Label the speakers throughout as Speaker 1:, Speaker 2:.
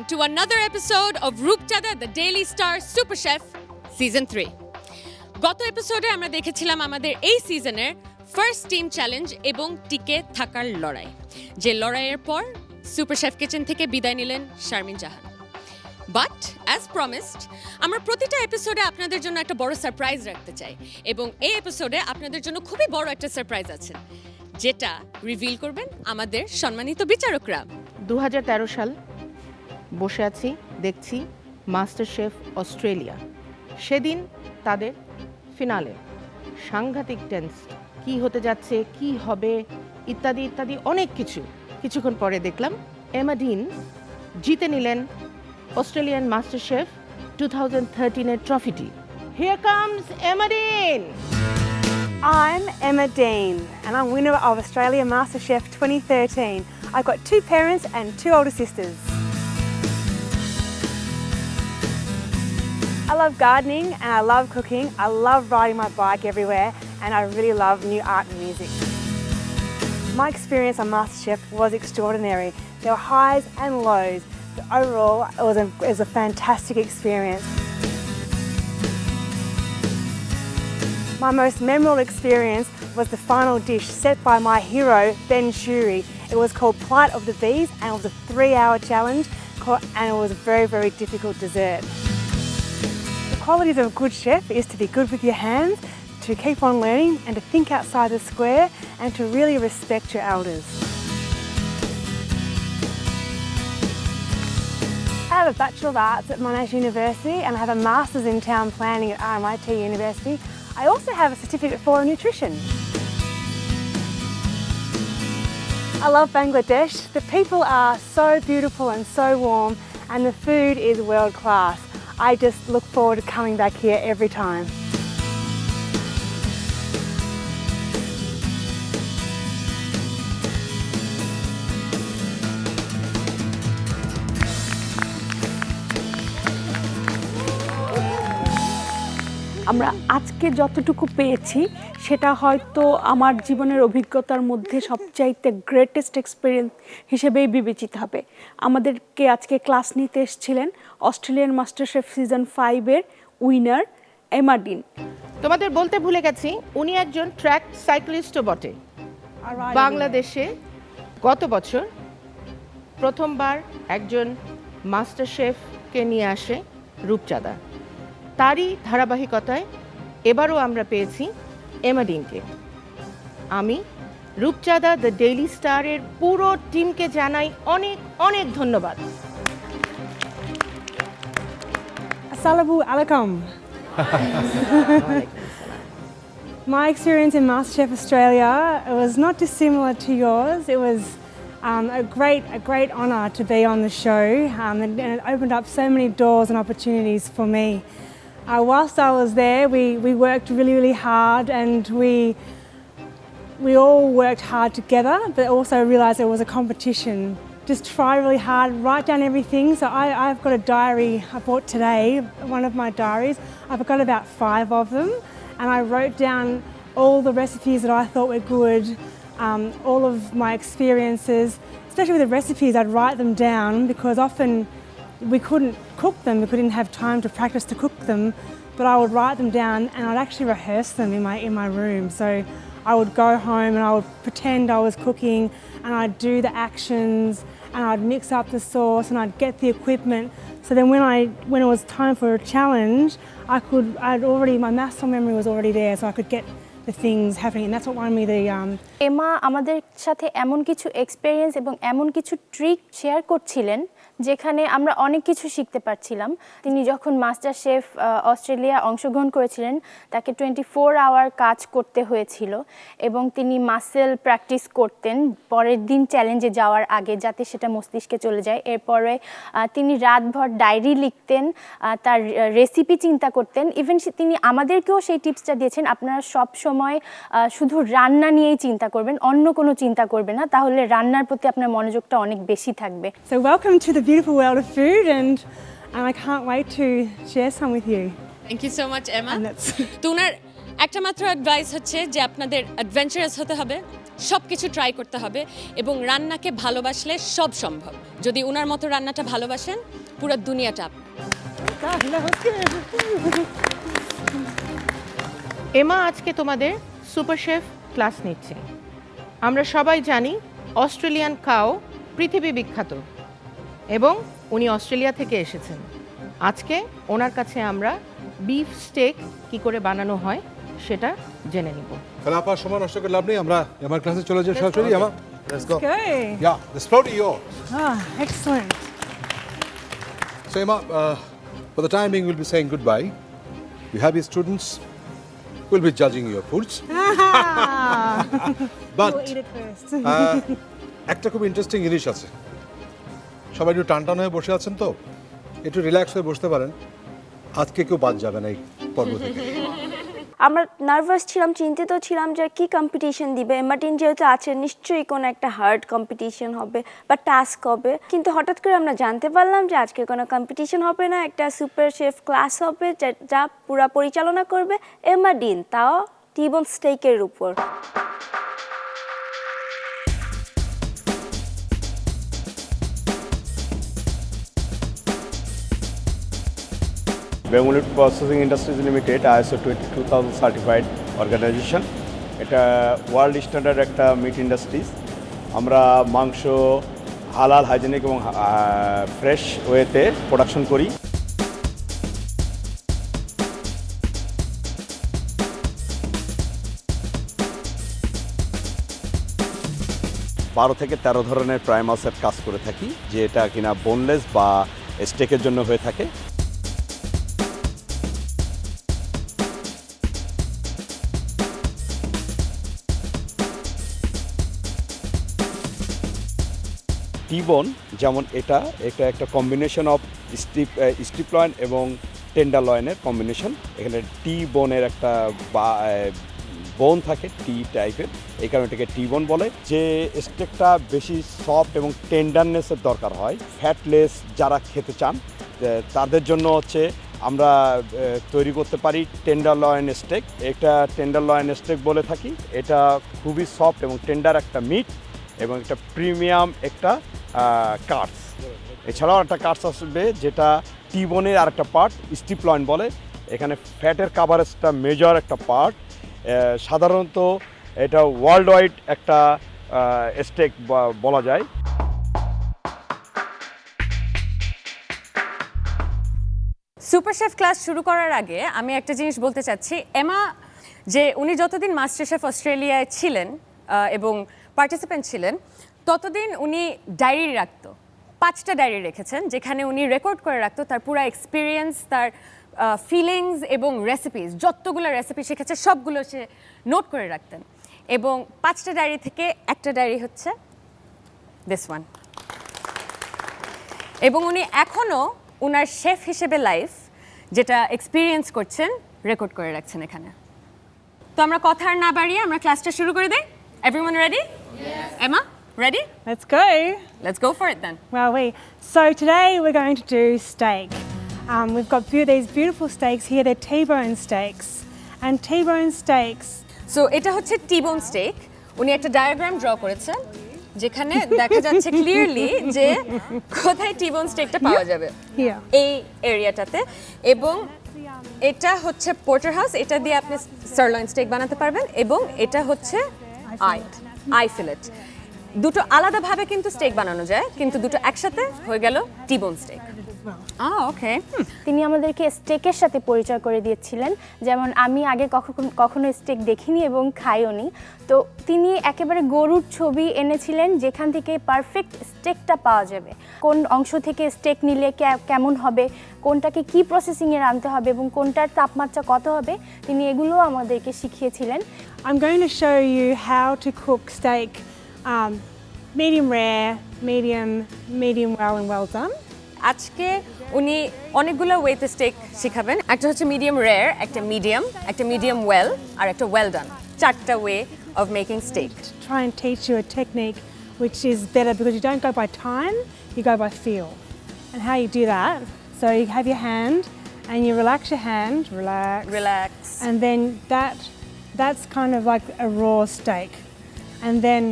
Speaker 1: welcome to another episode of Rupchada the Daily Star Super Chef Season 3. গত এপিসোডে আমরা দেখেছিলাম আমাদের এই সিজনের ফার্স্ট টিম চ্যালেঞ্জ এবং টিকে থাকার লড়াই, যে লড়াইয়ের পর সুপার শেফ কিচেন থেকে বিদায় নিলেন শারমিন জাহান। বাট অ্যাজ প্রমিসড আমরা প্রতিটা এপিসোডে আপনাদের জন্য একটা বড় সারপ্রাইজ রাখতে চাই, এবং এই এপিসোডে আপনাদের জন্য খুবই বড় একটা সারপ্রাইজ আছে, যেটা রিভিল করবেন আমাদের সম্মানিত বিচারকরা।
Speaker 2: 2013 সাল বসে আছি, দেখছি মাস্টার শেফ অস্ট্রেলিয়া। সেদিন তাদের ফিনালে সাংঘাতিক টেন্স, কি হতে যাচ্ছে, কি হবে, ইত্যাদি ইত্যাদি অনেক কিছু। কিছুক্ষণ পরে দেখলাম এমা ডিন জিতে নিলেন অস্ট্রেলিয়ান মাস্টার শেফ 2013-এর ট্রফিটি। Here comes Emma Dean.
Speaker 3: I'm Emma Dean and I'm winner of Australia MasterChef 2013. I've got 2 parents and 2 older sisters. I love gardening and I love cooking. I love riding my bike everywhere and I really love new art and music. My experience on MasterChef was extraordinary. There were highs and lows, but overall it was a fantastic experience. My most memorable experience was the final dish set by my hero, Ben Shuri. It was called Plight of the Bees and it was a 3-hour challenge and it was a very, very difficult dessert. The qualities of a good chef is to be good with your hands, to keep on learning and to think outside the square and to really respect your elders. I have a Bachelor of Arts at Monash University and I have a Masters in Town Planning at RMIT University. I also have a certificate for nutrition. I love Bangladesh. The people are so beautiful and so warm and the food is world class. I just look forward to coming back here every time.
Speaker 4: আমরা আজকে যতটুকু পেয়েছি সেটা হয়তো আমার জীবনের অভিজ্ঞতার মধ্যে সবচাইতে গ্রেটেস্ট এক্সপিরিয়েন্স হিসেবেই বিবেচিত হবে। আমাদেরকে আজকে ক্লাস নিতে এসেছিলেন অস্ট্রেলিয়ান মাস্টার শেফ সিজন 5-এর উইনার এমা ডিন।
Speaker 2: তোমাদের বলতে ভুলে গেছি, উনি একজন ট্র্যাক সাইক্লিস্টও বটে। বাংলাদেশে গত বছর প্রথমবার একজন মাস্টার শেফকে নিয়ে আসে রূপচাঁদা। তারই ধারাবাহিকতায় এবারও আমরা পেয়েছি এমা ডিনকে। আমি রূপচাঁদা দ্য ডেইলি স্টারের পুরো টিমকে জানাই অনেক অনেক ধন্যবাদ।
Speaker 3: Assalamu alaikum. My experience in MasterChef Australia, it was not dissimilar to yours. It was a great honour to be on the show, and it opened up so many doors and opportunities for me. Whilst I was there, we worked really, really hard and we all worked hard together, but also realised it was a competition. Just try really hard, write down everything. So I've got a diary I bought today, one of my diaries. I've got about 5 of them, and I wrote down all the recipes that I thought were good, all of my experiences. Especially with the recipes, I'd write them down because often we couldn't cook them, we couldn't have time to practice to cook them, but I would write them down and I'd actually rehearse them in my room. So I would go home and I would pretend I was cooking and I'd do the actions and I'd mix up the sauce and I'd get the equipment. So then when it was time for a challenge, my muscle memory was already there, so I could get the things happening, and that's what won me the
Speaker 5: এমা আমাদের সাথে এমন কিছু experience এবং এমন কিছু trick share করছিলেন যেখানে আমরা অনেক কিছু শিখতে পারছিলাম। তিনি যখন মাস্টার শেফ অস্ট্রেলিয়া অংশগ্রহণ করেছিলেন তাকে 24 আওয়ার কাজ করতে হয়েছিল এবং তিনি মাসেল প্র্যাকটিস করতেন পরের দিন চ্যালেঞ্জে যাওয়ার আগে, যাতে সেটা মস্তিষ্কে চলে যায়। এরপরে তিনি রাতভর ডায়েরি লিখতেন, তার রেসিপি চিন্তা করতেন। ইভেন তিনি আমাদেরকেও সেই টিপসটা দিয়েছেন, আপনারা সব সময় শুধু রান্না নিয়েই চিন্তা করবেন, অন্য কোনো চিন্তা করবেন না, তাহলে রান্নার প্রতি আপনার মনোযোগটা অনেক বেশি থাকবে।
Speaker 3: So welcome to the beautiful world of food and I can't wait to share some with you.
Speaker 1: Thank you so much, Emma.
Speaker 3: And that's
Speaker 1: তো ওনার একটা মাত্র অ্যাডভাইস হচ্ছে যে আপনাদের অ্যাডভেঞ্চারাস হতে হবে, সব কিছু ট্রাই করতে হবে এবং রান্নাকে ভালোবাসলে সব সম্ভব। যদি ওনার মতো রান্নাটা ভালোবাসেন, পুরো দুনিয়াটা
Speaker 2: এমা আজকে তোমাদের সুপার শেফ ক্লাস নিচ্ছে। আমরা সবাই জানি অস্ট্রেলিয়ান কাউ পৃথিবী বিখ্যাত এবং উনি অস্ট্রেলিয়া থেকে এসেছেন। আজকে ওনার কাছে আমরা বিফ স্টেক কি করে বানানো হয় সেটা জেনে নিব।
Speaker 6: তাহলে আপনার সময় নষ্ট করে লাভ নেই, আমরা আমার ক্লাসে চলে যাই সরাসরি। আমার let's go.
Speaker 3: Okay.
Speaker 6: Yeah, the floor is yours.
Speaker 3: Ah, excellent.
Speaker 6: So Emma, for the time being we'll be saying goodbye. You have your students will be judging your foods. But
Speaker 3: We'll eat it first.
Speaker 6: একটা খুব interesting জিনিস আছে। সবাই একটু টান টান হয়ে বসে আছেন তো, একটু রিল্যাক্স হয়ে বসতে পারেন। আজকে কেউ বাদ যাবে না এই পর্ব থেকে।
Speaker 7: আমরা নার্ভাস ছিলাম, চিন্তিত ছিলাম যে কি কম্পিটিশন দিবে। মার্টিন যেহেতু আছে নিশ্চয়ই কোনো একটা হার্ড কম্পিটিশন হবে বা টাস্ক হবে, কিন্তু হঠাৎ করে আমরা জানতে পারলাম যে আজকে কোনো কম্পিটিশন হবে না, একটা সুপার শেফ ক্লাস হবে যা পুরা পরিচালনা করবে এমা ডিন, তাও টিবন স্টেকের উপর।
Speaker 8: Bengali Processing Industries Limited ISO 22000 certified organization. এটা ওয়ার্ল্ড স্ট্যান্ডার্ড একটা মিট ইন্ডাস্ট্রিজ। আমরা মাংস হালাল, হাইজেনিক এবং ফ্রেশ ওয়েতে প্রোডাকশন করি। 12 থেকে 13 ধরনের প্রাইম মাউসের কাজ করে থাকি, যেটা কিনা বোনলেস বা স্টেকের জন্য হয়ে থাকে। টিবোন যেমন এটা একটা কম্বিনেশন অফ স্ট্রিপ লয়েন এবং টেন্ডার লয়েনের কম্বিনেশন। এখানে টি বোনের একটা বোন থাকে টি টাইপের, এই কারণে এটাকে টি বোন বলে। যে স্টেকটা বেশি সফট এবং টেন্ডারনেসের দরকার হয়, ফ্যাটলেস যারা খেতে চান তাদের জন্য হচ্ছে আমরা তৈরি করতে পারি টেন্ডার লয়েন স্টেক। এটা টেন্ডার লয়েন স্টেক বলে থাকি। এটা খুবই সফট এবং টেন্ডার একটা মিট এবং একটা প্রিমিয়াম একটা কাটস। এছাড়াও একটা কাটস আসবে যেটা টিবোনের আর একটা পার্ট স্ট্রিপ লয়েন বলে। এখানে ফ্যাটের কাভারেজটা মেজর একটা পার্ট। সাধারণত এটা ওয়ার্ল্ড ওয়াইড একটা স্টেক বলা যায়।
Speaker 1: সুপার শেফ ক্লাস শুরু করার আগে আমি একটা জিনিস বলতে চাচ্ছি। এমা যে উনি যতদিন মাস্টার শেফ অস্ট্রেলিয়ায় ছিলেন এবং পার্টিসিপেন্ট ছিলেন, ততদিন উনি ডায়েরি রাখতো। 5টা ডায়েরি রেখেছেন যেখানে উনি রেকর্ড করে রাখতো তার পুরো এক্সপিরিয়েন্স, তার ফিলিংস এবং রেসিপিস। যতগুলো রেসিপি শিখেছে সবগুলো সে নোট করে রাখতেন। এবং 5টা ডায়েরি থেকে একটা ডায়েরি হচ্ছে দিস ওয়ান। এবং উনি এখনও ওনার শেফ হিসেবে লাইফ যেটা এক্সপিরিয়েন্স করছেন রেকর্ড করে রাখছেন এখানে। তো আমরা কথা আর না বাড়িয়ে আমরা ক্লাসটা শুরু করে দিই। Everyone ready? Yes. Emma, ready?
Speaker 3: Let's go.
Speaker 1: Let's go for it then.
Speaker 3: So today we're going to do steak. We've got these beautiful steaks here. They're T-bone steaks. And T-bone steaks.
Speaker 1: So এটা হচ্ছে টি-বোন stake. উনি একটা diagram draw করেছেন যেখানে দেখা যাচ্ছে clearly যে কোথায় টি-বোন স্টেকটা পাওয়া যাবে।
Speaker 3: Here.
Speaker 1: এই এরিয়াটাতে। এবং এটা হচ্ছে পোর্টার হাউস, এটা দিয়ে আপনি সারলয়েন স্টেক বানাতে পারবেন। এবং এটা হচ্ছে আই ফিলেট। দুটো আলাদাভাবে কিন্তু স্টেক বানানো যায়, কিন্তু দুটো একসাথে হয়ে গেল টি-বোন স্টেক। ওকে।
Speaker 5: তিনি আমাদেরকে স্টেকের সাথে পরিচয় করে দিয়েছিলেন। যেমন আমি আগে কখনো স্টেক দেখিনি এবং খাইওনি। তো তিনি একেবারে গরুর ছবি এনেছিলেন যেখান থেকে পারফেক্ট স্টেকটা পাওয়া যাবে, কোন অংশ থেকে স্টেক নিলে কেমন হবে, কোনটাকে কি প্রসেসিংয়ে আনতে হবে এবং কোনটার তাপমাত্রা কত হবে, তিনি এগুলো আমাদেরকে শিখিয়েছিলেন।
Speaker 3: I'm going to show you how to cook steak medium rare, medium well and well done.
Speaker 1: আজকে উনি অনেকগুলো ওয়েতে স্টেক শেখাবেন। একটা হচ্ছে মিডিয়াম রেয়ার, একটা মিডিয়াম ওয়েল আর একটা ওয়েল ডান। 4টা way of making steak.
Speaker 3: Try and teach you a technique which is better because you don't go by time, you go by feel. And how you do that, so you have your hand and you relax your hand,
Speaker 1: Relax.
Speaker 3: and then that's kind of like a raw steak, and then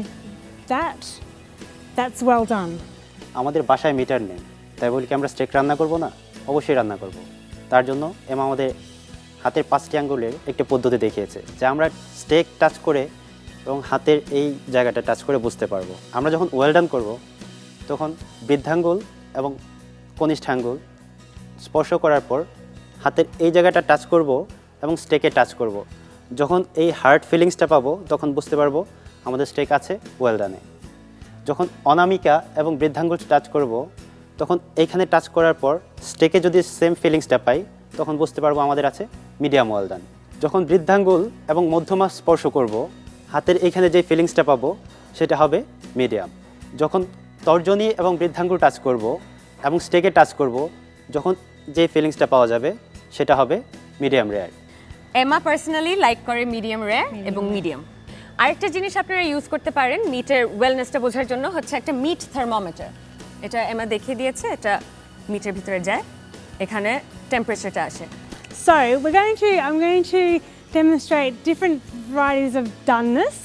Speaker 3: that's well done.
Speaker 9: আমাদের বাসায় metre নেই, তাই বলি কি আমরা stake রান্না করব না? অবশ্যই রান্না করব। তার জন্য এমা আমাদের হাতের 5টি আঙ্গুলের একটি পদ্ধতি দেখিয়েছে, যে আমরা স্টেক টাচ করে এবং হাতের এই জায়গাটা টাচ করে বুঝতে পারবো। আমরা যখন ওয়েল ডান করব, তখন বৃদ্ধাঙ্গুল এবং কনিষ্ঠাঙ্গুল স্পর্শ করার পর হাতের এই জায়গাটা টাচ করব এবং স্টেকে টাচ করব। যখন এই হার্ড ফিলিংসটা পাবো, তখন বুঝতে পারবো আমাদের স্টেক আছে ওয়েল ডানে। যখন অনামিকা এবং বৃদ্ধাঙ্গুল টাচ করব, তখন এইখানে টাচ করার পর স্টেকে যদি সেম ফিলিংসটা পাই, তখন বুঝতে পারবো আমাদের আছে মিডিয়াম ওয়েল ডান। যখন বৃদ্ধাঙ্গুল এবং মধ্যমা স্পর্শ করব, হাতের এইখানে যে ফিলিংসটা পাবো সেটা হবে মিডিয়াম। যখন তর্জনী এবং বৃদ্ধাঙ্গুল টাচ করব এবং স্টেকে টাচ করব, যখন যে ফিলিংসটা পাওয়া যাবে সেটা হবে মিডিয়াম রেয়ার।
Speaker 1: এমা পার্সোনালি লাইক করে মিডিয়াম রেয়ার এবং মিডিয়াম। আরেকটা জিনিস আপনারা ইউজ করতে পারেন মিটের ওয়েলনেসটা বোঝার জন্য, হচ্ছে একটা মিট থার্মোমিটার। এটা এমা দেখিয়ে দিয়েছে, এটা মিটের ভিতরে যায়, এখানে টেম্পারেচারটা আসে।
Speaker 3: So I'm going to demonstrate different varieties of doneness.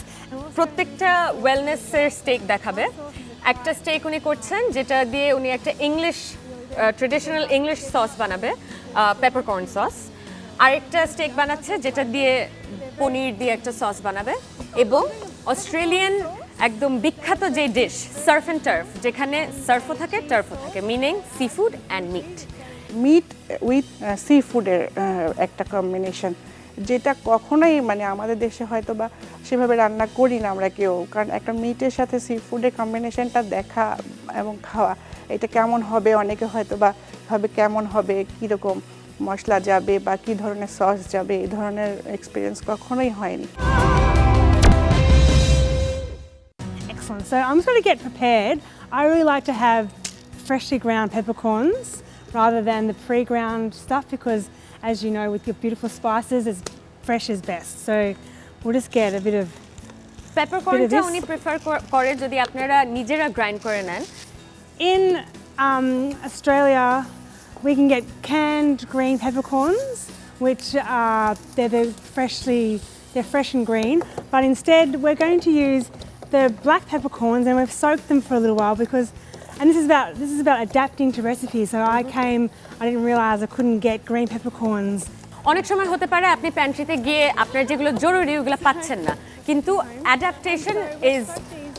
Speaker 1: প্রত্যেকটা ওয়েলনেসের স্টেক দেখাবে। একটা স্টেক উনি করছেন যেটা দিয়ে উনি একটা ইংলিশ ট্রেডিশনাল ইংলিশ সস বানাবে, পেপারকর্ন সস। আরেকটা স্টেক বানাচ্ছে যেটা দিয়ে পনির দিয়ে একটা সস বানাবে, এবং অস্ট্রেলিয়ান একদম বিখ্যাত যে ডিশ সার্ফ অ্যান্ড টার্ফ, যেখানে সার্ফও থাকে টার্ফও থাকে, meaning sea food and meat.
Speaker 10: Meat with sea ফুডের একটা কম্বিনেশন, যেটা কখনোই মানে আমাদের দেশে হয়তো বা সেভাবে রান্না করি না আমরা কেউ, কারণ একটা মিটের সাথে সি ফুডের কম্বিনেশনটা দেখা এবং খাওয়া, এটা কেমন হবে, অনেকে হয়তো বা ভাবে কেমন হবে, কীরকম মশলা যাবে বা কী ধরনের সস যাবে, এই ধরনের এক্সপিরিয়েন্স কখনোই হয়নি।
Speaker 3: Excellent. So I'm just going to get prepared. I really like to have freshly ground peppercorns rather than the pre-ground stuff, because as you know, with your beautiful spices, as fresh is best. So we'll just get a bit of
Speaker 1: পেপারকর্নটা উনি prefer করে যদি আপনারা নিজেরা grind করে নেন।
Speaker 3: In Australia, we can get canned green peppercorns, which they're fresh and green. But instead, we're going to use the black peppercorns, and we've soaked them for a little while because, and this is about adapting to recipes. So I didn't realise I couldn't get green peppercorns.
Speaker 1: অনেক সময় হতে পারে আপনি প্যান্ট্রিতে গিয়ে আপনার যেগুলো জরুরি ওগুলো পাচ্ছেন না, কিন্তু adaptation is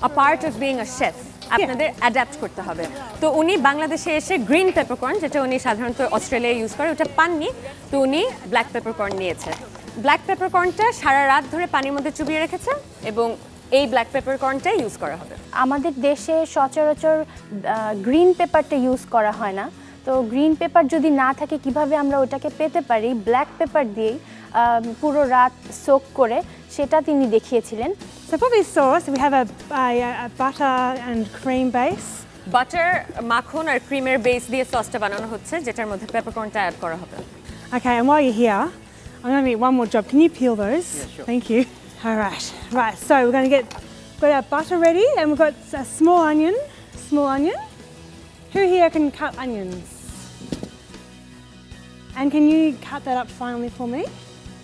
Speaker 1: a part of being a chef. আপনাদের অ্যাডাপ্ট করতে হবে। তো উনি বাংলাদেশে এসে গ্রিন পেপারকর্ন, যেটা উনি সাধারণত অস্ট্রেলিয়ায় ইউজ করে, ওটা পাননি, তো উনি ব্ল্যাক পেপারকর্ন নিয়েছে। ব্ল্যাক পেপারকর্নটা সারা রাত ধরে পানির মধ্যে চুবিয়ে রেখেছে, এবং এই ব্ল্যাক পেপারকর্নটা ইউজ করা হবে।
Speaker 5: আমাদের দেশে সচরাচর গ্রিন পেপারটা ইউজ করা হয় না, তো গ্রিন পেপার যদি না থাকে কিভাবে আমরা ওটাকে পেতে পারি, ব্ল্যাক পেপার দিয়েই পুরো রাত সোক করে সেটা তিনি দেখিয়েছিলেন।
Speaker 3: So for this sauce, we have a butter and cream base.
Speaker 1: Butter, মাখন আর ক্রিমের বেস দিয়ে সসটা বানানো হচ্ছে, যেটার মধ্যে পেপারকর্নটা অ্যাড করা হবে।
Speaker 3: Okay, and while you're here, I'm going to need one more job. Can you peel those? Yeah, sure. Thank you. All right. Right, so we're going to got our butter ready, and we've got a small onion. Who here can cut onions? And can you cut that up finely for me?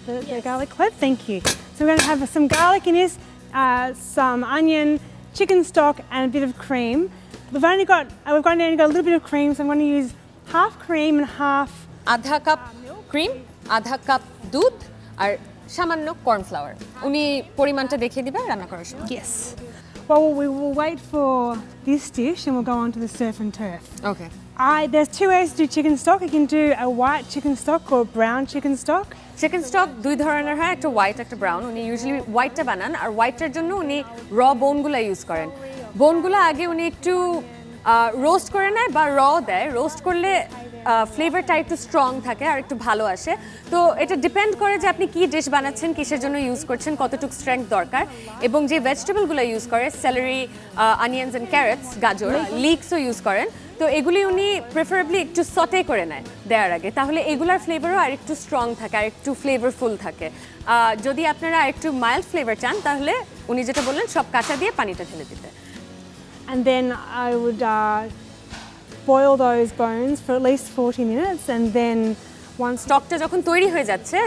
Speaker 3: The garlic clove? Thank you. So we're going to have some garlic in this, some onion, chicken stock, and a bit of cream. We've only got a little bit of cream, so I'm going to use half cream and half.
Speaker 1: আধা cup cream, আধা cup দুধ, আর সামান্য cornflour. উনি পরিমাণটা দেখিয়ে দিবে রান্না করার সময়।
Speaker 3: Yes. Well, we will wait for this dish and we'll go on to the surf and turf.
Speaker 1: Okay.
Speaker 3: There's two ways to do chicken stock. You can do a white chicken stock or brown chicken stock.
Speaker 1: Chicken stock দুই ধরনের হয়, একটা white একটা brown. উনি usually হোয়াইটটা বানান, আর হোয়াইটের জন্য উনি র বোনগুলো ইউজ করেন। বোনগুলো আগে উনি একটু রোস্ট করে নেয় বা র দেয়। রোস্ট করলে ফ্লেভারটা একটু স্ট্রং থাকে আর একটু ভালো আসে। তো এটা ডিপেন্ড করে যে আপনি কি ডিশ বানাচ্ছেন, কিসের জন্য ইউজ করছেন, কতটুকু স্ট্রেংথ দরকার, এবং যে ভেজিটেবলগুলো ইউজ করে সেলারি, অনিয়ন্স অ্যান্ড ক্যারেটস, গাজর, লিকসও ইউজ করেন। তো এগুলি উনি প্রেফারেবলি একটু সটে করে নেয় দেওয়ার আগে, তাহলে এগুলার ফ্লেভারও আর একটু স্ট্রং থাকে, আর একটু ফ্লেভারফুল থাকে। যদি আপনারা একটু মাইল্ড ফ্লেভার চান, তাহলে উনি যেটা বললেন সব কাঁচা দিয়ে পানিটা ঢেলে দিতে।
Speaker 3: And then I would boil those bones for at least 40 minutes, and then
Speaker 1: স্টকটা যখন তৈরি হয়ে যাচ্ছে,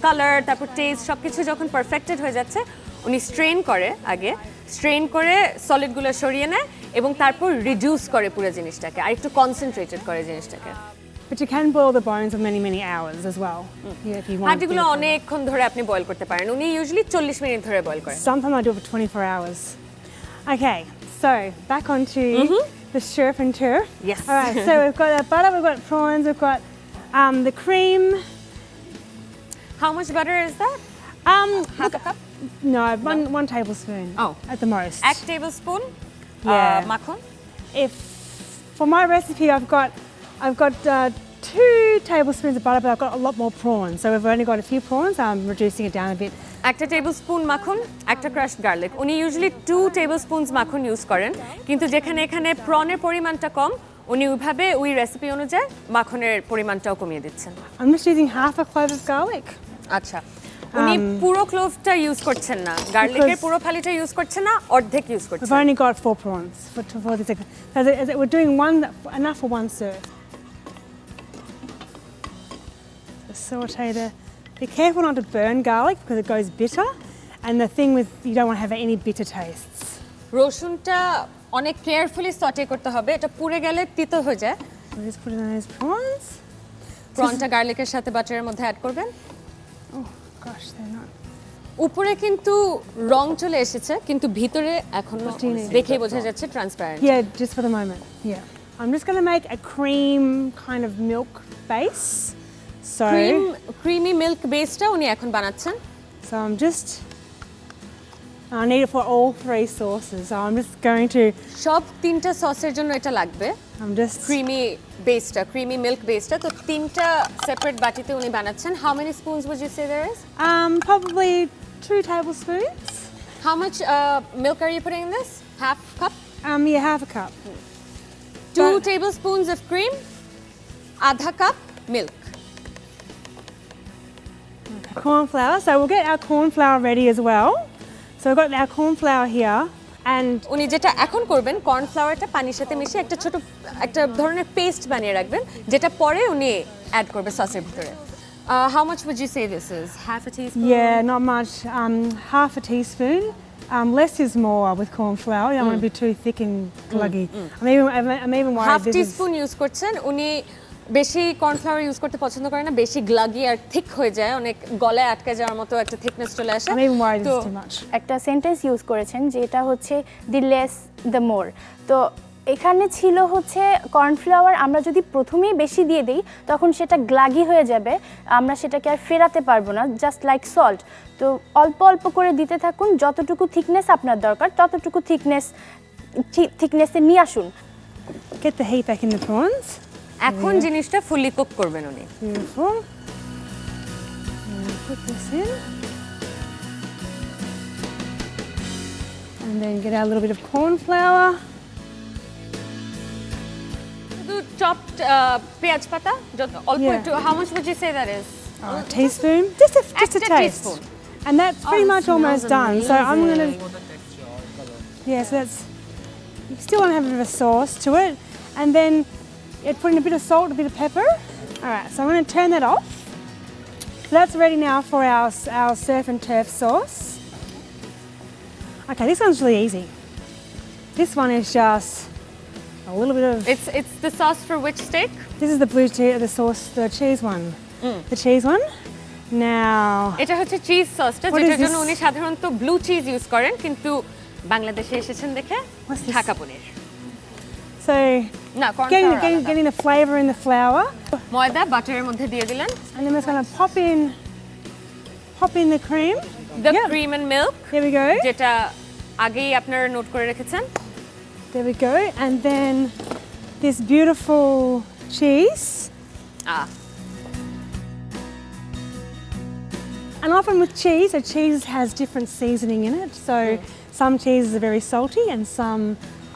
Speaker 1: কালার তারপর টেস্ট সবকিছু যখন পারফেক্টেড হয়ে যাচ্ছে, উনি স্ট্রেন করে আগে, স্ট্রেন করে সলিডগুলো সরিয়ে নেয় এবং তারপর রিডিউস করে পুরো জিনিসটাকে, আর একটু কনসেন্ট্রেটেড করে জিনিসটাকে।
Speaker 3: But you can boil the bones for many hours as well. Yeah, if you want.
Speaker 1: হাড্ডিগুলো অনেকক্ষণ ধরে আপনি বয়েল করতে পারেন, উনি ইউজুয়ালি 40 মিনিট ধরে বয়েল করেন।
Speaker 3: Sometimes I do it for 24 hours. Okay, so back onto the surf and turf.
Speaker 1: Yes.
Speaker 3: All right, so we've got our butter, we've got prawns, we've got the cream.
Speaker 1: How much butter is that? Half a cup?
Speaker 3: No, one tablespoon.
Speaker 1: Oh.
Speaker 3: At the most.
Speaker 1: 1 tablespoon
Speaker 3: Yeah.
Speaker 1: মাখন।
Speaker 3: If for my recipe, I've got 2 tablespoons of butter, but I've got a lot more prawns. So we've only got a few prawns. I'm reducing it down a bit.
Speaker 1: 1 tablespoon মাখন, 1 crushed garlic. উনি usually 2 টেবিলস্পুনস মাখন use করেন, কিন্তু যেখানে এখানে প্রনের পরিমাণটা কম, উনি ওইভাবে ওই রেসিপি অনুযায়ী মাখনের পরিমাণটাও কমিয়ে দিচ্ছেন।
Speaker 3: I'm just using half a clove of garlic.
Speaker 1: আচ্ছা, উনি পুরো ক্লোভটা ইউজ করছেন না, গার্লিকের পুরো ফালিটা ইউজ করছেন না, অর্ধেক ইউজ
Speaker 3: We've
Speaker 1: করছেন।
Speaker 3: only got 4 prawns for this. So we're doing enough for one serve. Saute be careful not to burn garlic because it goes bitter, and the thing with you don't want to have any bitter tastes.
Speaker 1: রসুনটা অনেক carefully saute করতে হবে, এটা পুড়ে গেলে তিতো হয়ে যায়।
Speaker 3: So just put in those prawns.
Speaker 1: প্রনটা গার্লিকের সাথে বাটারের মধ্যে অ্যাড করবেন।
Speaker 3: Oh gosh, they're not.
Speaker 1: উপরে কিন্তু রং চলে এসেছে, কিন্তু ভিতরে এখনো দেখেই বোঝা যাচ্ছে transparent.
Speaker 3: Yeah, just for the moment. Yeah, I'm just going to make a cream kind of milk base. So
Speaker 1: creamy milk বেসটা উনি এখন বানাচ্ছেন।
Speaker 3: So I need it for all 3 sauces. So I'm just going to.
Speaker 1: সব 3টা সসের জন্য এটা লাগবে।
Speaker 3: I'm just.
Speaker 1: ক্রিমি বেসটা, ক্রিমি মিল্ক বেসটা, তো 3টা সেপারেট বাটিতে উনি বানাচ্ছেন। How many spoons would you say there is?
Speaker 3: Probably 2 tablespoons.
Speaker 1: How much milk are you putting in this? Half cup?
Speaker 3: Yeah, half a cup.
Speaker 1: 2 tablespoons of cream, আধা cup milk.
Speaker 3: Corn flour. So we'll get our corn flour ready as well. So we've got our corn flour here, and
Speaker 1: উনি যেটা এখন করবেন, corn ফ্লাওয়ারটা পানির সাথে মিশিয়ে একটা ধরনের পেস্ট বানিয়ে রাখবেন, যেটা পরে উনি অ্যাড করবে সসের ভিতরে। How much would you say this is? Half a teaspoon?
Speaker 3: yeah, not much. Half a teaspoon. Less is more with corn flour. You don't want to be too thick and gluggy. I'm even worried.
Speaker 1: Half teaspoon use করছেন। উনি বেশি cornflour use করতে পছন্দ করেন না, বেশি গ্লাগি আর thick হয়ে যায়, অনেক গলায় আটকে যাওয়ার মতো একটা থিকনেস চলে আসে।
Speaker 3: I'm even worried this is too much.
Speaker 5: একটা সেন্টেন্স ইউজ করেছেন যেটা হচ্ছে দি লেস দ্য মোর। তো এখানে ছিল হচ্ছে কর্নফ্লাওয়ার আমরা যদি প্রথমেই বেশি দিয়ে দিই তখন সেটা গ্লাগি হয়ে যাবে, আমরা সেটাকে আর ফেরাতে পারবো না, জাস্ট লাইক সল্ট। তো অল্প অল্প করে দিতে থাকুন, যতটুকু থিকনেস আপনার দরকার ততটুকু থিকনেসে নিয়ে আসুন।
Speaker 3: Get the heat back in the prawns.
Speaker 1: এখন জিনিসটা ফুলি কুক করবেন উনি।
Speaker 3: Beautiful. Put this in. And then get our little bit of corn flour.
Speaker 1: শুধু চপড পেঁয়াজ পাতা অল্প
Speaker 3: Yeah.
Speaker 1: একটু। How much would you say that is?
Speaker 3: A teaspoon. Just a
Speaker 1: একটা
Speaker 3: taste.
Speaker 1: teaspoon.
Speaker 3: And that's pretty much almost done. So I'm going to. Yeah, so that's. You still want to have a bit of a sauce to it. And then put in a bit of salt, a bit of pepper. All right, so I'm going to turn that off. So that's ready now for our surf and turf sauce. Okay, this one's really easy. This one is just a little bit of.
Speaker 1: It's the sauce for which steak?
Speaker 3: This is the blue cheese, the sauce, the cheese one. The cheese one. Now.
Speaker 1: এটা হচ্ছে cheese সসটা,
Speaker 3: What
Speaker 1: যেটার
Speaker 3: is
Speaker 1: জন্য
Speaker 3: this?
Speaker 1: উনি সাধারণত blue cheese use করেন, কিন্তু বাংলাদেশে এসেছেন দেখে
Speaker 3: What's this?
Speaker 1: Dhaka paneer.
Speaker 3: So
Speaker 1: না, corn
Speaker 3: getting the flavour in the flour.
Speaker 1: ময়দা বাটারের মধ্যে দিয়ে দিলেন।
Speaker 3: And then we're just going to pop in the cream.
Speaker 1: The
Speaker 3: Yep.
Speaker 1: cream and milk,
Speaker 3: There we go.
Speaker 1: যেটা আগেই আপনারা নোট করে রেখেছেন।
Speaker 3: There we go. And then this beautiful cheese. And often with cheese, a cheese has different seasoning in it. So some cheeses are very salty and some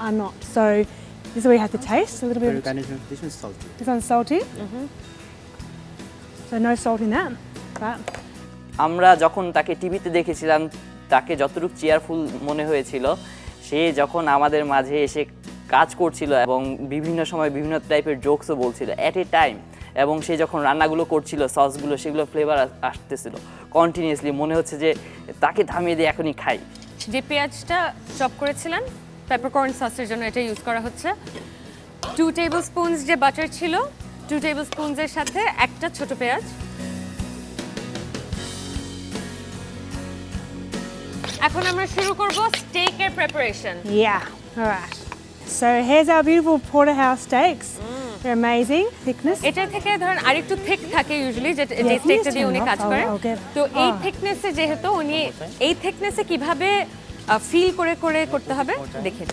Speaker 3: are not. So this is where you have to taste a little bit.
Speaker 9: This one's salty.
Speaker 3: This one's salty. So no salt in that. But
Speaker 11: আমরা যখন তাকে টিভিতে দেখেছিলাম, তাকে যতটুকু cheerful মনে হয়েছিল, সে যখন আমাদের মাঝে এসে কাজ করছিল এবং বিভিন্ন সময় বিভিন্ন টাইপের জোকসও বলছিল, অ্যাট এ টাইম এবং সে যখন রান্নাগুলো করছিল সসগুলো সেগুলো ফ্লেভার আসতেছিল কন্টিনিউয়াসলি, মনে হচ্ছে যে তাকে থামিয়ে দিয়ে এখনই খাই।
Speaker 1: যে পেঁয়াজটা চপ করেছিলেন পেপারকর্ন সসের জন্য এটা ইউজ করা হচ্ছে। 2 টেবিল স্পুনস যে বাটার ছিল 2 টেবিল স্পুনসের সাথে একটা ছোট পেঁয়াজ। এখন আমরা শুরু করব স্টেকের preparation.
Speaker 3: Yeah, all right. So here's our beautiful porterhouse steaks. They're amazing, thickness.
Speaker 1: এটা থেকে ধরেন আরেকটু থিক থাকে ইউজুয়ালি যে
Speaker 3: Yeah,
Speaker 1: স্টেকটা
Speaker 3: please
Speaker 1: দিয়ে উনি
Speaker 3: turn
Speaker 1: কাজ
Speaker 3: off.
Speaker 1: করেন।
Speaker 3: I'll get-
Speaker 1: তো এই থিকনেসে যেহেতু উনি এই থিকনেসে কিভাবে ফিল করে করে করতে হবে দেখেন।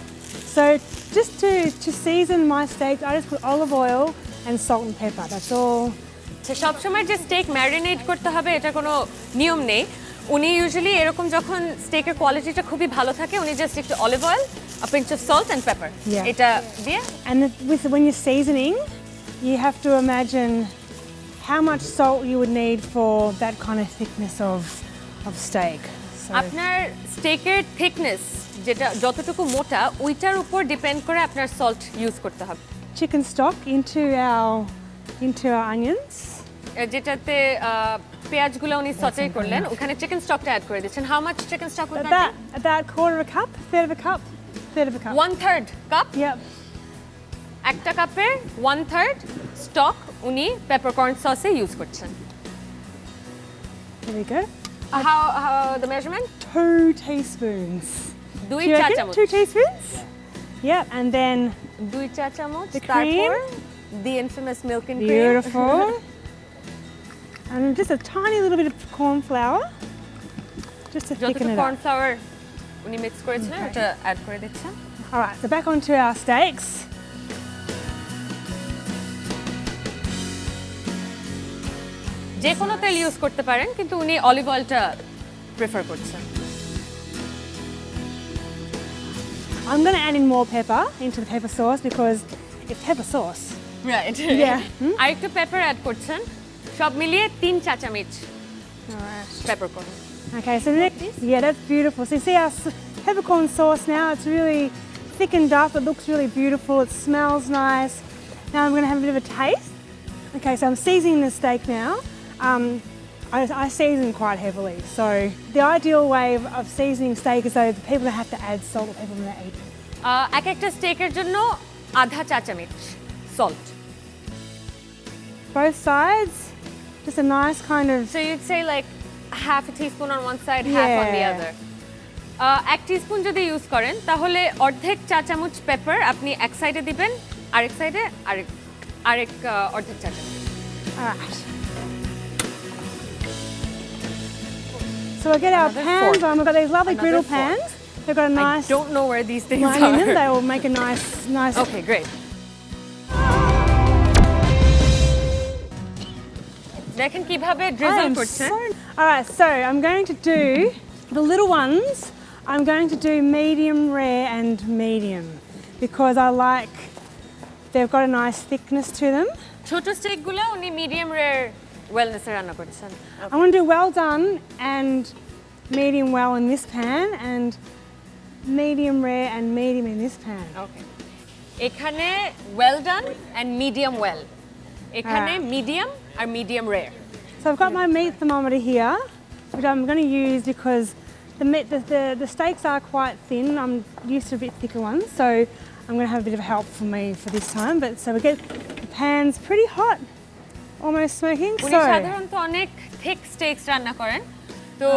Speaker 3: So just to season my steaks, I just put olive oil and salt and pepper. That's all.
Speaker 1: সব সময় যে স্টেক ম্যারিনেট করতে হবে এটা কোনো নিয়ম নেই। উনি ইউজুয়ালি এরকম যখন স্টেকের কোয়ালিটিটা খুবই ভালো থাকে উনি জাস্ট একটু olive oil, a pinch of salt and pepper
Speaker 3: Yeah.
Speaker 1: এটা দিয়ে।
Speaker 3: And when you're seasoning, you have to imagine how much salt you would need for that kind of thickness of steak. So
Speaker 1: আপনার স্টেকের thickness যেটা যতটুকু মোটা ওইটার উপর depend করে আপনার সল্ট ইউজ করতে হবে।
Speaker 3: chicken stock into our onions.
Speaker 1: যেটাতে পেঁয়াজগুলো উনি সটে করলেন ওখানে চিকেন স্টকটা অ্যাড করে দিচ্ছেন। How much chicken stock will that?
Speaker 3: About quarter of a cup, third of a cup.
Speaker 1: 1/3 cup.
Speaker 3: Yep.
Speaker 1: একটা কাপের 1/3 স্টক উনি পেপারকর্ন সসে ইউজ করছেন।
Speaker 3: There we go.
Speaker 1: How the measurement?
Speaker 3: 2 teaspoons.
Speaker 1: 2
Speaker 3: Do you
Speaker 1: চা
Speaker 3: reckon?
Speaker 1: চামচ।
Speaker 3: 2 teaspoons? Yep, and then
Speaker 1: 2 চা চামচ।
Speaker 3: The
Speaker 1: তারপর
Speaker 3: cream.
Speaker 1: the infamous milk and cream.
Speaker 3: beautiful. And just a tiny little bit of corn flour. Just to thicken
Speaker 1: যতটুকু
Speaker 3: it
Speaker 1: corn
Speaker 3: up.
Speaker 1: Flower উনি mix করেছিলেন ওটা add করে দিচ্ছেন।
Speaker 3: All right, so back onto our steaks.
Speaker 1: যে কোনো তেল use করতে পারেন কিন্তু উনি অলিভ অয়েলটা প্রেফার করছেন।
Speaker 3: I'm going to add in more pepper into the pepper sauce because it's pepper sauce.
Speaker 1: Right.
Speaker 3: Yeah.
Speaker 1: আর একটু পেপার অ্যাড করছেন। সব মিলিয়ে 3 চা চামচ
Speaker 3: All right.
Speaker 1: পেপারকর্ন।
Speaker 3: Okay, so next, yeah, that's beautiful. So you see our peppercorn sauce now, it's really thickened up, it looks really beautiful, it smells nice. Now I'm going to have a bit of a taste. Okay, so I'm seasoning the steak now. I season quite heavily, so the ideal way of seasoning steak is though the people that have to add salt or people that eat.
Speaker 1: এক একটা স্টেকের জন্য আধা চা চামচ salt.
Speaker 3: Both sides, just a nice kind of,
Speaker 1: So you'd say like half a teaspoon on one side, half on the
Speaker 3: Yeah.
Speaker 1: other. এক teaspoon যদি use করেন তাহলে অর্ধেক চা চামচ পেপার আপনি এক সাইডে দিবেন, আরেক সাইডে আরেক অর্ধেক চা চামচ।
Speaker 3: all right. So we'll get our
Speaker 1: Another
Speaker 3: pans
Speaker 1: fork.
Speaker 3: on. We've got these lovely
Speaker 1: Another
Speaker 3: griddle
Speaker 1: fork.
Speaker 3: pans. They've got a
Speaker 1: I
Speaker 3: nice
Speaker 1: don't know where these things
Speaker 3: line in them.
Speaker 1: are.
Speaker 3: They will make a nice.
Speaker 1: Okay, great. দেখেন কিভাবে drizzle করছেন।
Speaker 3: All right, so I'm going to do the little ones. I'm going to do medium rare and medium because I like they've got a nice thickness to them.
Speaker 1: ছোট স্টেকগুলো উনি medium rare ওয়েলনেসে রান্না করছেন।
Speaker 3: I want to do well done and medium well in this pan and medium rare and medium in this pan.
Speaker 1: Okay, এখানে well done and medium well, এখানে medium আর medium rare.
Speaker 3: So I've got my meat thermometer here, which I'm going to use because the steaks are quite thin. I'm used to a bit thicker ones, so I'm going to have a bit of help for me for this time. But so we get the pans pretty hot, almost smoking.
Speaker 1: উনি সাধারণত অনেক thick stakes রান্না করেন, তো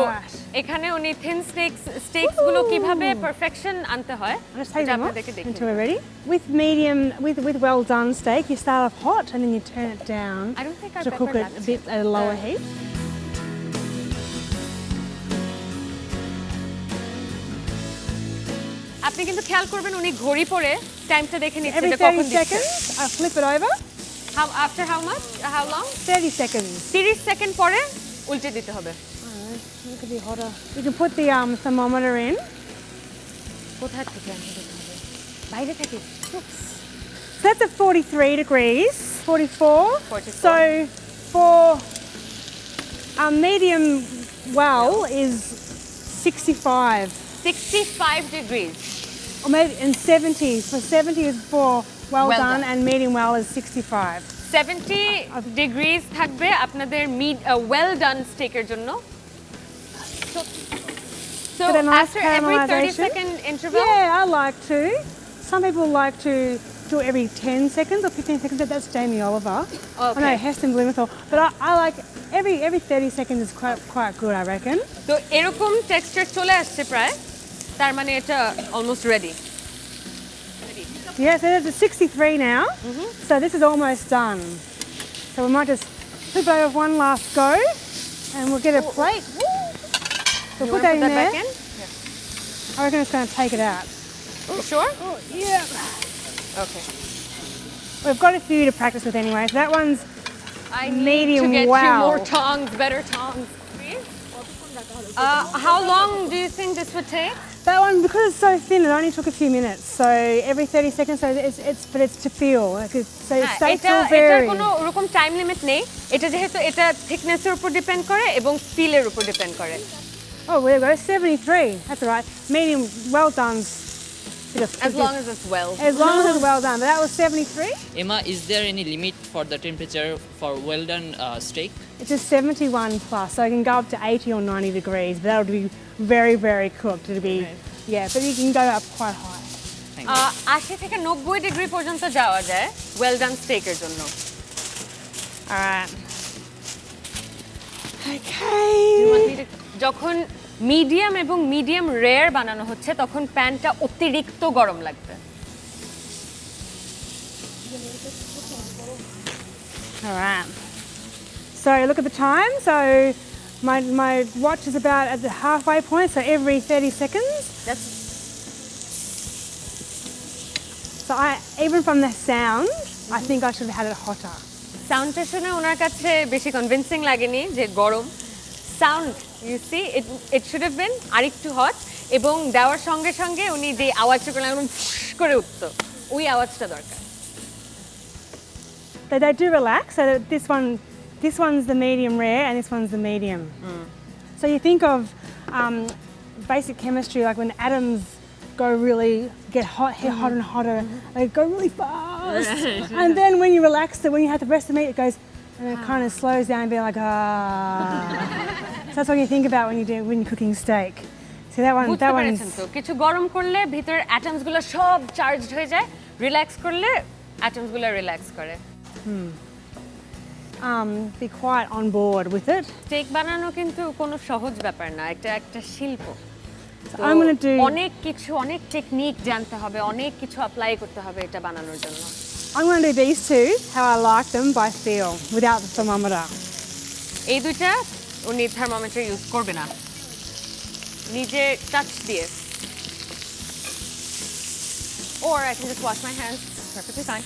Speaker 1: এখানে উনি thin stakes গুলো কিভাবে পারফেকশন আনতে হয়
Speaker 3: Let's take
Speaker 1: এটা
Speaker 3: them off
Speaker 1: আপনাদেরকে দেখিয়ে
Speaker 3: until we're ready. With medium, with well done steak, you start off hot and then you turn it down
Speaker 1: I don't think our
Speaker 3: to cook
Speaker 1: pepper
Speaker 3: it a bit at a lower heat.
Speaker 1: আপনি কিন্তু খেয়াল করবেন উনি ঘড়ি পরে টাইমটা দেখে নিচ্ছে
Speaker 3: Every
Speaker 1: যে কখন
Speaker 3: 30
Speaker 1: দিচ্ছে।
Speaker 3: seconds, I flip it over.
Speaker 1: After how much? How long?
Speaker 3: 30 seconds.
Speaker 1: 30 second পরে উল্টে দিতে হবে।
Speaker 3: It could be hotter. You can put the thermometer in.
Speaker 1: কোথায় থেকে আনতে দিতে হবে? বাইরে থেকে।
Speaker 3: Oops. So that's at 43 degrees, 44.
Speaker 1: 44.
Speaker 3: So for medium well is 65.
Speaker 1: 65 degrees.
Speaker 3: Or maybe in 70. So 70 is for well,
Speaker 1: Well
Speaker 3: done,
Speaker 1: done.
Speaker 3: and medium well is 65.
Speaker 1: 70 degrees থাকবে আপনাদের well done স্টেকের জন্য। So
Speaker 3: Get a nice
Speaker 1: after every 30
Speaker 3: caramelisation.
Speaker 1: second interval?
Speaker 3: Yeah, I like to. Some people like to do it every 10 seconds or 15 seconds. That's Jamie Oliver.
Speaker 1: Okay.
Speaker 3: I know Heston Blumenthal. But I like every 30 seconds is quite good, I reckon.
Speaker 1: তো এরকম texture চলে আসছে প্রায়, তার মানে এটা almost ready.
Speaker 3: Yeah, so there's a 63 now. So this is almost done. So we might just flip it over one last go and we'll get a plate. We'll put that in there.
Speaker 1: back in?
Speaker 3: I reckon it's going to take it out.
Speaker 1: Sure?
Speaker 3: Yeah.
Speaker 1: Okay.
Speaker 3: We've got a few to practice with anyway. So that one's
Speaker 1: I
Speaker 3: medium
Speaker 1: need to get you
Speaker 3: well.
Speaker 1: more tongs, better tongs. How long do you think this would take?
Speaker 3: That one, because it's so thin, it only took a few minutes. So every 30 seconds, so it's to feel. Like so it stays
Speaker 1: এটা
Speaker 3: will
Speaker 1: এটার
Speaker 3: vary.
Speaker 1: কোনো ওরকম time limit নেই। এটা যেহেতু এটা থিকনেসের উপর depend করে এবং ফিলের উপর ডিপেন্ড করে।
Speaker 3: Oh, there we go, 73. That's all right. Medium, well done.
Speaker 1: As long as it's well.
Speaker 3: As long as it's well done. But that was 73.
Speaker 12: Emma, is there any limit for the temperature for well done steak?
Speaker 3: It's just 71 plus, so it can go up to 80 or 90 degrees. But that'll be very, very cooked. It'll be, yeah, but you can go up quite high.
Speaker 1: 80 থেকে 90 degree পর্যন্ত যাওয়া যায় well done স্টেকের জন্য।
Speaker 3: All right.
Speaker 1: Do you
Speaker 3: Okay.
Speaker 1: want me to- যখন medium এবং medium rare বানানো হচ্ছে তখন প্যানটা অতিরিক্ত গরম লাগবে।
Speaker 3: All right. So look at the time. So my watch is about at the halfway point. So every 30 seconds.
Speaker 1: That's
Speaker 3: So even from the sound, I think I should have had it hotter.
Speaker 1: সাউন্ডটা শুনে ওনার কাছে বেশি convincing লাগেনি যে গরম। Sound you see it should have been আরেকটু hot এবং দেওয়ার সঙ্গে সঙ্গে উনি যে আওয়াজটা করলেন একদম ফুস করে উঠতো, ওই আওয়াজটা দরকার।
Speaker 3: They do relax. So that this one's the medium rare, and this one's the medium. So you think of basic chemistry, like when atoms get hot and hotter, they go really fast. And then when you relax it, when you have the rest of the meat, it goes and it kind of slows down and be like So that's what you think about when you're cooking steak. So
Speaker 1: বুঝতে পেরেছেন তো, কিছু গরম করলে ভিতরের অ্যাটমসগুলো সব charged হয়ে যায়, রিল্যাক্স করলে অ্যাটমসগুলো রিল্যাক্স করে।
Speaker 3: Be quite on board with it.
Speaker 1: Steak বানানো কিন্তু কোনো সহজ ব্যাপার না, একটা শিল্প। তো
Speaker 3: I'm going to do
Speaker 1: অনেক টেকনিক জানতে হবে, অনেক কিছু অ্যাপ্লাই করতে হবে এটা বানানোর জন্য।
Speaker 3: I'm going to do these two how I like them by feel without the thermometer.
Speaker 1: এই দুইটা উনি থার্মোমিটার ইউজ করবে না, নিজে টাচ দিয়ে। Or I can just wash my hands, perfectly fine.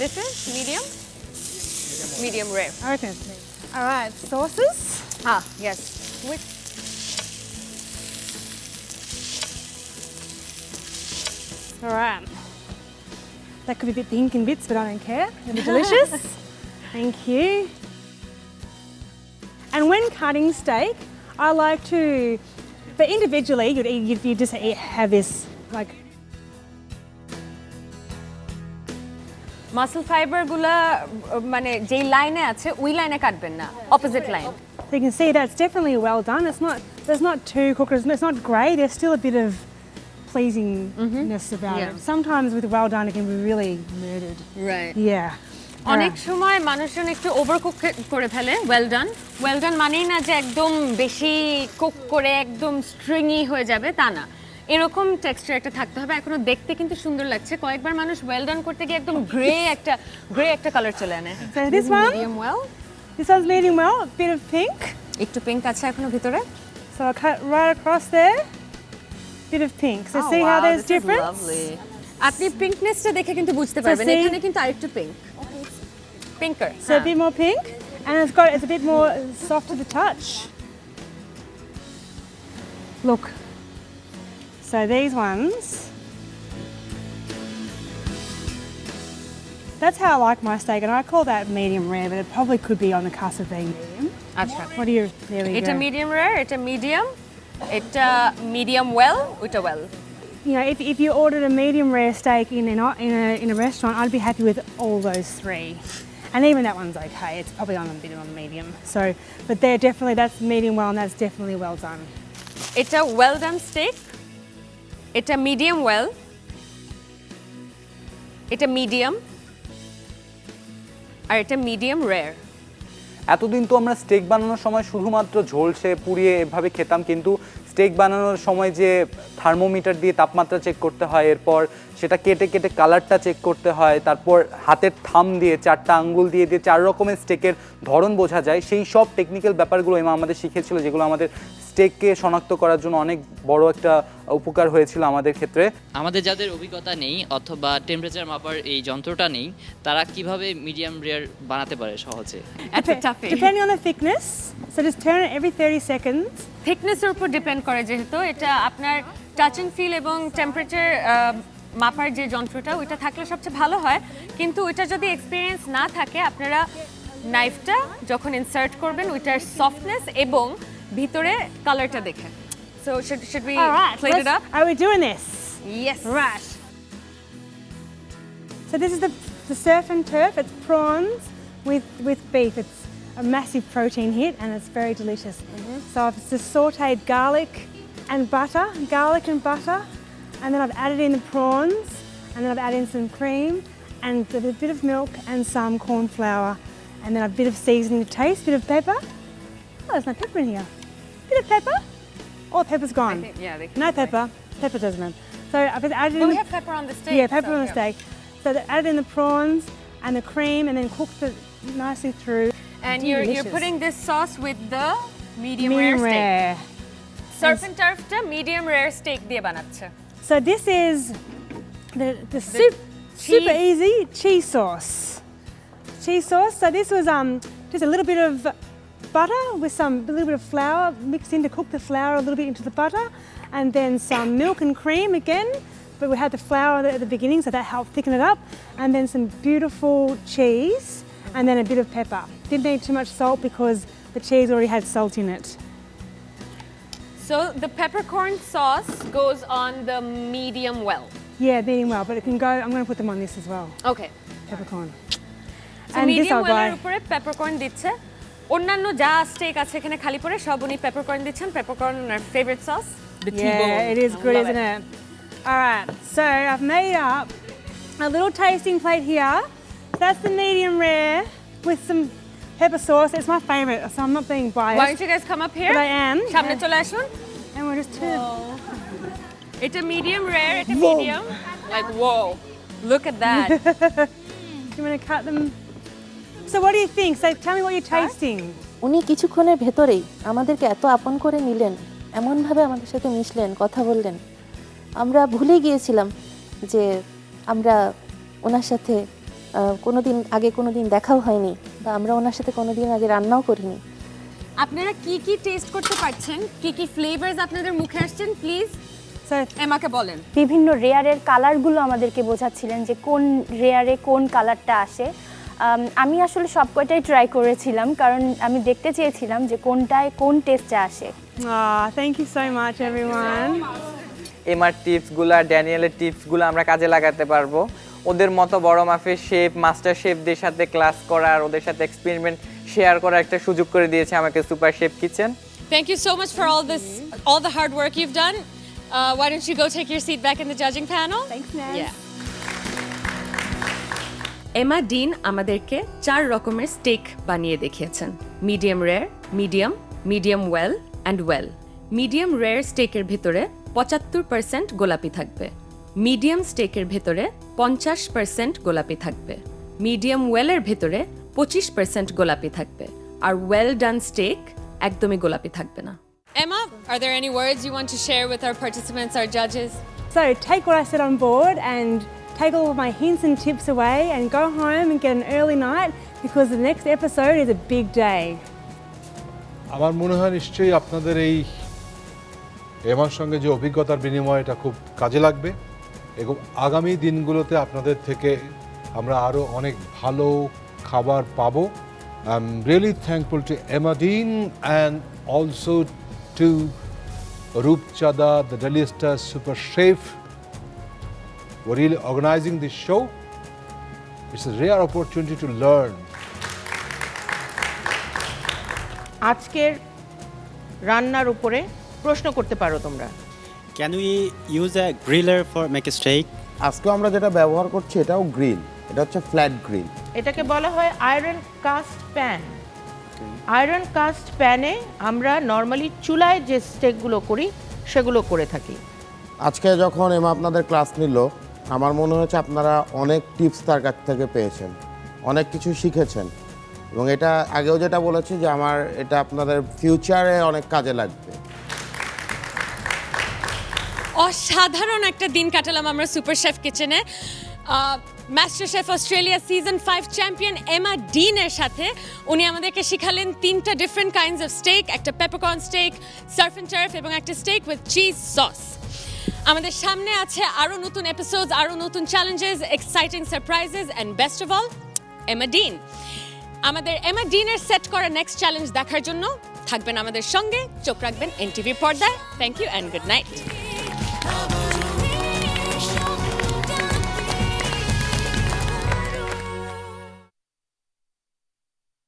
Speaker 1: This is medium? Medium rare.
Speaker 3: I reckon it's me. All right, sauces.
Speaker 1: Yes. Which?
Speaker 3: All right. That could be a bit pink in bits, but I don't care. It'll be delicious. Thank you. And when cutting steak, I like to, but individually, you just have this like.
Speaker 1: Muscle ফাইবারগুলা মানে যেই লাইনে আছে ওই লাইনে কাটবেন না, opposite line.
Speaker 3: So you can see that's definitely well done. There's not too cooked. It's not grey. There's still a bit of pleasingness about it. Sometimes with well done, it can be really murdered.
Speaker 1: Right.
Speaker 3: Yeah.
Speaker 1: অনেক সময় মানুষজন একটু overcook করে ফেলে well done মানেই না যে একদম বেশি কুক করে একদম স্ট্রিংই হয়ে যাবে তা না, এরকম টেক্সচার একটা থাকতে হবে। এখনো দেখতে কিন্তু সুন্দর লাগছে, কয়েকবার মানুষ ওয়েল ডান করতে গিয়ে একদম গ্রে একটা কালার চলে আনে।
Speaker 3: So this one,
Speaker 1: medium well,
Speaker 3: this one's medium well, a bit of pink.
Speaker 1: একটু পিঙ্ক আছে এখনো ভিতরে।
Speaker 3: So I'll cut right across there, bit of pink. So see how there's difference?
Speaker 1: আপনি পিঙ্কনেসটা দেখে কিন্তু বুঝতে পারবেন, এখানে কিন্তু আরেকটু pink, pinker.
Speaker 3: So a bit more pink, and it's a bit more soft to the touch. Look. So these ones. That's how I like my steak, and I call that medium rare, but it probably could be on the cusp of being medium.
Speaker 1: আচ্ছা,
Speaker 3: What do you? There we
Speaker 1: এটা
Speaker 3: go.
Speaker 1: Medium rare, এটা medium, এটা medium well, ওটা well.
Speaker 3: You know, if you ordered a medium rare steak in a restaurant, I'd be happy with all those three. And even that one's okay. It's probably on a bit of a medium. So, but that's medium well, and that's definitely well done.
Speaker 1: এটা well done stake, এটা medium well, এটা medium, আর এটা medium rare.
Speaker 13: এতদিন তো আমরা stake বানানোর সময় শুধুমাত্র ঝোলসে পুড়িয়ে এভাবে খেতাম, কিন্তু স্টেক বানানোর সময় যে থার্মোমিটার দিয়ে তাপমাত্রা চেক করতে হয়, এরপর সেটা কেটে কেটে কালারটা চেক করতে হয়, তারপর হাতের থাম দিয়ে 4টা আঙ্গুল দিয়ে 4 রকমের স্টেকের ধরন বোঝা যায়, সেই সব টেকনিক্যাল ব্যাপারগুলো এমা আমাদের শিখিয়েছিল, যেগুলো আমাদের স্টেককে শনাক্ত করার জন্য অনেক বড় একটা উপকার হয়েছিল আমাদের ক্ষেত্রে।
Speaker 12: আমাদের যাদের অভিজ্ঞতা নেই অথবা টেম্পারেচার মাপার এই যন্ত্রটা নেই, তারা কিভাবে মিডিয়াম রেয়ার বানাতে পারে সহজে?
Speaker 3: Depending on the thickness, so just turn it every 30 seconds.
Speaker 1: থিকনেসের উপর ডিপেন্ড করে, যেহেতু এটা আপনার টাচ অ্যান্ড ফিল এবং টেম্পারেচার মাপার যে যন্ত্রটা ওইটা থাকলে সবচেয়ে ভালো হয়, কিন্তু ওইটা যদি এক্সপিরিয়েন্স না থাকে আপনারা নাইফটা যখন ইনসার্ট করবেন ওইটার সফটনেস এবং ভিতরে কালারটা দেখে। So should we plate it up?
Speaker 3: Are we doing this?
Speaker 1: Yes.
Speaker 3: Right. So this is the surf and turf. It's prawns with beef. It's a massive protein hit and it's very delicious. So I've just sauteed garlic and butter, and then I've added in the prawns, and then I've added in some cream and a bit of milk and some corn flour, and then a bit of seasoning to taste, bit of pepper. Oh, there's no pepper in here. Bit of pepper. All the pepper's gone. No pepper. Pepper doesn't matter. So I've added in.
Speaker 1: We have pepper on the steak.
Speaker 3: Yeah, pepper on the steak. So they added in the prawns and the cream, and then cooked it nicely through.
Speaker 1: And you're putting this sauce with the medium rare steak. Surf and turfটা medium rare steak দিয়ে বানাচ্ছে।
Speaker 3: So this is the super easy cheese sauce. Cheese sauce. So this was just a little bit of butter with a little bit of flour mixed in to cook the flour a little bit into the butter, and then some milk and cream again. But we had the flour at the beginning, so that helped thicken it up, and then some beautiful cheese, and then a bit of pepper. Didn't need too much salt because the cheese already had salt in it.
Speaker 1: So the peppercorn sauce goes on the medium well.
Speaker 3: Yeah, medium well, but it can go. I'm going to put them on this as well.
Speaker 1: Okay.
Speaker 3: Peppercorn.
Speaker 1: So medium well এর উপরে peppercorn দিচ্ছে। অন্যান্য যা stake আছে এখানে খালি পরে সব উনি peppercorn দিচ্ছেন। peppercorn our favorite sauce.
Speaker 3: Yeah, it is good, isn't it? All right, so I've made up a little tasting plate here. That's the medium rare with some pepper sauce. It's my favorite, so I'm not being biased.
Speaker 1: Why don't you guys come up here?
Speaker 3: But I am.
Speaker 1: সামনে চলে আসুন।
Speaker 3: And we're just
Speaker 1: এটা medium rare, এটা medium. Like whoa, look at that.
Speaker 3: You want to cut them? So what do you think? So tell me what you're tasting.
Speaker 14: উনি কিছুক্ষণের ভেতরেই আমাদেরকে এত আপন করে নিলেন, এমনভাবে আমাদের সাথে মিশলেন, কথা বললেন, আমরা ভুলে গিয়েছিলাম যে আমরা ওনার সাথে কোনোদিন দেখাও হয়নি, বা আমরা ওনার সাথে কোনোদিন আগে রান্নাও করিনি।
Speaker 1: আপনারা কি কি টেস্ট করতে পারছেন, কি কি ফ্লেভারস আপনাদের মুখে আসছেন, প্লিজ এমাকে বলেন।
Speaker 5: বিভিন্ন রেয়ারের কালারগুলো আমাদেরকে বোঝাচ্ছিলেন যে কোন রেয়ারে কোন কালারটা আসে। আমি আসলে সব কয়টাই ট্রাই করেছিলাম, কারণ আমি দেখতে চেয়েছিলাম যে কোনটায় কোন টেস্টটা আসে।
Speaker 3: Thank you so much everyone.
Speaker 11: এমার টিপসগুলো, ড্যানিয়েলের টিপসগুলো আমরা কাজে লাগাতে পারবো। ওদের মতো বড় মাপের শেফ, মাস্টার শেফদের সাথে ক্লাস করার, ওদের সাথে এক্সপেরিমেন্ট শেয়ার করার একটা সুযোগ করে দিয়েছে আমাকে super chef kitchen.
Speaker 1: Thank you so much for all the hard work you've done. Why don't you go take your seat back in the judging panel?
Speaker 3: Thanks, Naz.
Speaker 1: Yeah. Emma Dean আমাদেরকে 4 রকমের steak বানিয়ে দেখিয়েছেন। Medium rare, medium well and well. Medium rare স্টেকের ভিতরে 75% গোলাপি থাকবে, medium স্টেকের ভেতরে 50% গোলাপি থাকবে, মিডিয়াম ওয়েলের ভেতরে 25% গোলাপি থাকবে, আর ওয়েল ডান স্টেক একদমই গোলাপি থাকবে না। Emma, are there any words you want to share with our participants, our judges?
Speaker 3: So take what I said on board and take all of my hints and tips away and go home and get an early night, because the next episode is a big day.
Speaker 6: আমার মনে হয় নিশ্চয়ই আপনাদের এই এমার সঙ্গে যে অভিজ্ঞতার বিনিময় এটা খুব কাজে লাগবে, এবং আগামী দিনগুলোতে আপনাদের থেকে আমরা আরও অনেক ভালো খাবার পাবো। I am really thankful to Emma dean and also to Rupchada, the Daily Star Super Chef, were really organizing this show. It's a rare opportunity to learn.
Speaker 2: আজকের রান্নার উপরে প্রশ্ন করতে পারো তোমরা।
Speaker 15: Can we use a griller for make a steak?
Speaker 16: আজকে আমরা যেটা ব্যবহার করছি এটাও গ্রিল, এটা হচ্ছে ফ্ল্যাট গ্রিল।
Speaker 2: এটাকে বলা হয় iron caste pan. Iron caste প্যানে আমরা নর্মালি চুলায় যে স্টেকগুলো করি সেগুলো করে থাকি।
Speaker 16: আজকে যখন এমা আপনাদের ক্লাস নিল, আমার মনে হচ্ছে আপনারা অনেক টিপস তার কাছ থেকে পেয়েছেন, অনেক কিছু শিখেছেন, এবং এটা আগেও যেটা বলেছি যে আমার এটা আপনাদের ফিউচারে অনেক কাজে লাগবে।
Speaker 1: অসাধারণ একটা দিন কাটালাম আমরা সুপার শেফ কিচেনে। MasterChef Australia season 5 champion Emma ডিনের সাথে উনি আমাদেরকে শিখালেন 3টা ডিফারেন্ট কাইন্ডস অফ স্টেক, একটা পেপারকর্ন স্টেক, সার্ফ অ্যান্ড টার্ফ এবং একটা স্টেক উইথ চিজ সস। আমাদের সামনে আছে আরও নতুন এপিসোডস, আরও নতুন challenges, exciting surprises and best of all Emma Dean. আমাদের এমা ডিনের সেট করা নেক্সট চ্যালেঞ্জ দেখার জন্য থাকবেন আমাদের সঙ্গে, চোখ রাখবেন এনটিভি পর্দায়। Thank you and good night.